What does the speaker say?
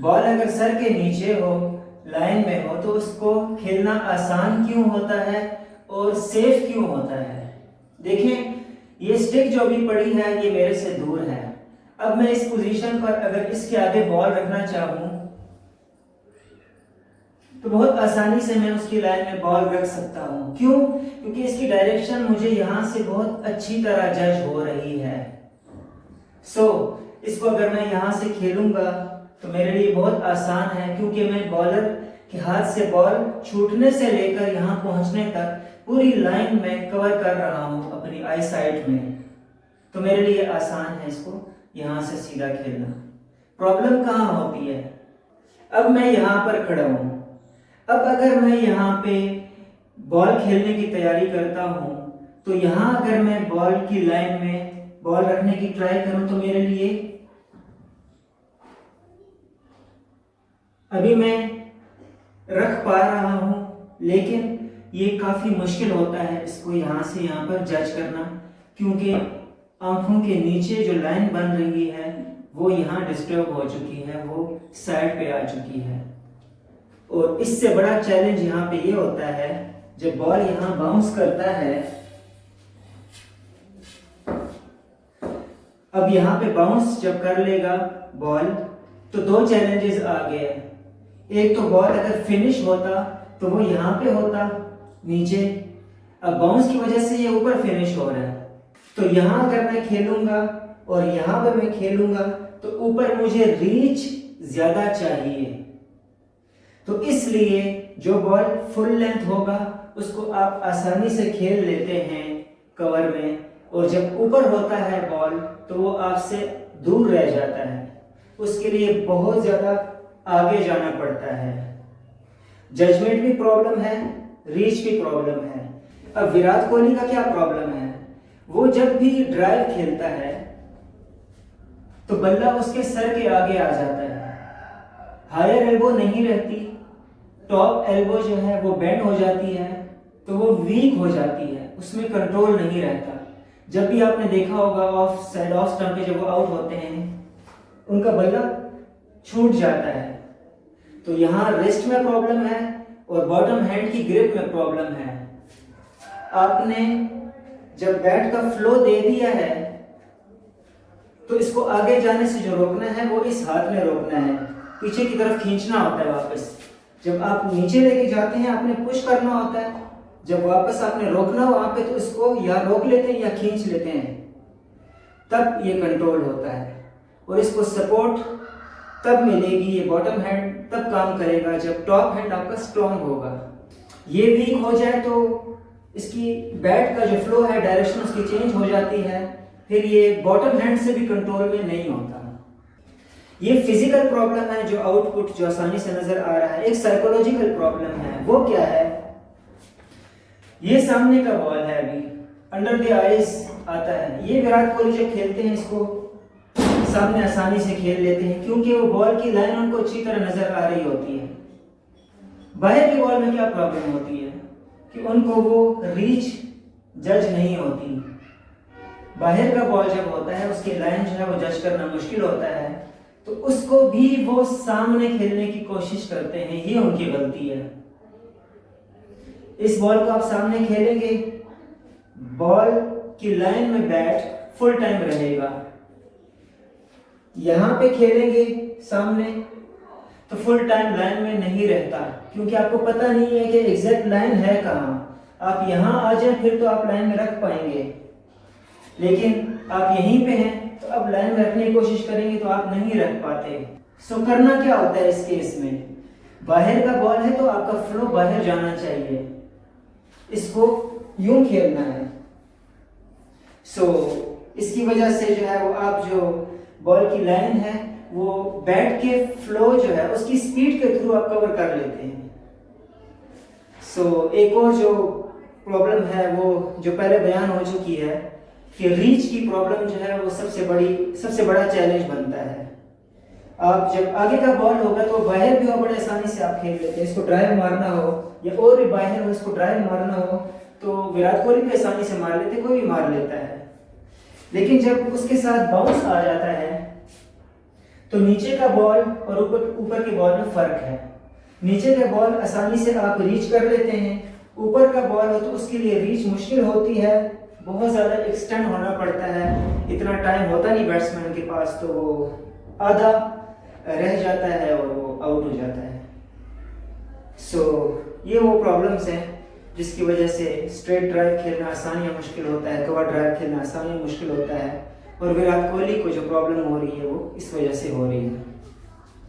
Ball अगर sir के नीचे हो, लाइन में हो, तो उसको खेलना आसान क्यों होता है और सेफ क्यों होता है। देखें, ये स्टिक जो भी पड़ी है ये मेरे से दूर है। अब मैं इस पोजीशन पर अगर इसके आगे बॉल रखना चाहूं तो बहुत आसानी से मैं उसकी लाइन में बॉल रख सकता हूं। क्यों? क्योंकि इसकी डायरेक्शन मुझे यहां से बहुत अच्छी तरह जज हो रही है। इसको अगर मैं यहां से खेलूंगा तो मेरे लिए बहुत आसान है, क्योंकि मैं बॉलर के हाथ से बॉल छूटने से लेकर यहां पहुंचने तक पूरी लाइन में कवर कर रहा हूं अपनी आई साइड में। तो मेरे लिए आसान है इसको यहां से सीधा खेलना। प्रॉब्लम कहां होती है? अब मैं यहां पर खड़ा हूं। अब अगर मैं यहां पे बॉल खेलने की तैयारी करता हूं तो यहां अगर मैं बॉल की लाइन में बॉल रखने की ट्राई करूं तो मेरे लिए अभी मैं रख पा रहा हूं, लेकिन ये काफी मुश्किल होता है इसको यहां से यहां पर जज करना, क्योंकि आंखों के नीचे जो लाइन बन रही है वो यहाँ डिस्टर्ब हो चुकी है, वो साइड पे आ चुकी है। और इससे बड़ा चैलेंज यहाँ पे ये होता है जब बॉल यहाँ बाउंस करता है। अब यहाँ पे बाउंस जब कर लेगा बॉल तो दो चैलेंजेस आ गए। एक तो बॉल अगर फिनिश होता तो वो यहाँ पे होता नीचे, अब बाउंस की वजह से ये ऊपर फिनिश हो रहा है। तो यहाँ अगर मैं खेलूंगा और यहाँ पर मैं खेलूंगा तो ऊपर मुझे रीच ज्यादा चाहिए। तो इसलिए जो बॉल फुल लेंथ होगा उसको आप आसानी से खेल लेते हैं कवर में, और जब ऊपर होता है बॉल तो वो आपसे दूर रह जाता है। उसके लिए बहुत ज्यादा आगे जाना पड़ता है। जजमेंट भी प्रॉब्लम है, रीच भी प्रॉब्लम है। अब विराट कोहली का क्या प्रॉब्लम है? वो जब भी ड्राइव खेलता है तो बल्ला उसके सर के आगे आ जाता है, हायर एल्बो नहीं रहती, टॉप एल्बो जो है वो बेंड हो जाती है, तो वो वीक हो जाती है, उसमें कंट्रोल नहीं रहता। जब भी आपने देखा होगा ऑफ साइड ऑफ स्टंप पे जब वो आउट होते हैं उनका बल्ला छूट जाता है। तो यहाँ रिस्ट में प्रॉब्लम है और बॉटम हैंड की ग्रिप में प्रॉब्लम है। आपने जब बैट का फ्लो दे दिया है तो इसको आगे जाने से जो रोकना है वो इस हाथ में रोकना है, पीछे की तरफ खींचना होता है वापस। जब आप नीचे लेके जाते हैं आपने पुश करना होता है, जब वापस आपने रोकना हो वहां पे तो इसको या रोक लेते हैं या खींच लेते हैं, तब ये कंट्रोल होता है। और इसको सपोर्ट तब मिलेगी, ये बॉटम हैंड तब काम करेगा जब टॉप हैंड आपका स्ट्रॉन्ग होगा। ये वीक हो जाए तो इसकी बैट का जो फ्लो है डायरेक्शन उसकी चेंज हो जाती है, फिर ये बॉटम हैंड से भी कंट्रोल में नहीं होता। ये फिजिकल प्रॉब्लम है जो आउटपुट जो आसानी से नजर आ रहा है। एक साइकोलॉजिकल प्रॉब्लम है, वो क्या है? ये सामने का बॉल है, अभी अंडर द आईज आता है। ये विराट कोहली जब खेलते हैं इसको सामने आसानी से खेल लेते हैं, क्योंकि वो बॉल की लाइन उनको अच्छी तरह नजर आ रही होती है। बाहर की बॉल में क्या प्रॉब्लम होती है कि उनको वो रीच जज नहीं होती। बाहर का बॉल जब होता है उसकी लाइन जो है वो जज करना मुश्किल होता है, तो उसको भी वो सामने खेलने की कोशिश करते हैं, ये उनकी गलती है। इस बॉल को आप सामने खेलेंगे, बॉल की लाइन में बैट फुल टाइम रहेगा। यहां पे खेलेंगे सामने तो फुल टाइम लाइन में नहीं रहता, क्योंकि आपको पता नहीं है कि एग्जैक्ट लाइन है कहां। आप यहां आ जाए फिर तो आप लाइन में रख पाएंगे, लेकिन आप यहीं पे हैं तो अब लाइन में रखने की कोशिश करेंगे तो आप नहीं रख पाते। करना क्या होता है इस केस में? बाहर का बॉल है तो आपका फ्लो बाहर जाना चाहिए, इसको यूं खेलना है। इसकी वजह से जो है वो आप जो बॉल की लाइन है वो बैट के फ्लो जो है उसकी स्पीड के थ्रू आप कवर कर लेते हैं। एक और जो प्रॉब्लम है वो जो पहले बयान हो चुकी है कि रीच की प्रॉब्लम जो है वो सबसे बड़ा चैलेंज बनता है। आप जब आगे का बॉल होगा तो बाहर भी हो बड़े आसानी से आप खेल लेते हैं। इसको ड्राइव मारना हो या और भी बाहर हो इसको ड्राइव मारना हो तो विराट कोहली भी आसानी से मार लेते, कोई भी मार लेता है। लेकिन जब उसके साथ बाउंस आ जाता है तो नीचे का बॉल और ऊपर के बॉल में फर्क है। नीचे का बॉल आसानी से आप रीच कर लेते हैं, ऊपर का बॉल हो तो उसके लिए रीच मुश्किल होती है, बहुत ज़्यादा एक्सटेंड होना पड़ता है, इतना टाइम होता नहीं बैट्समैन के पास, तो वो आधा रह जाता है और वो आउट हो जाता है। ये वो प्रॉब्लम्स हैं जिसकी वजह से स्ट्रेट ड्राइव खेलना आसान या मुश्किल होता है, कवर ड्राइव खेलना आसान या मुश्किल होता है, और विराट कोहली को जो प्रॉब्लम हो रही है वो इस वजह से हो रही है।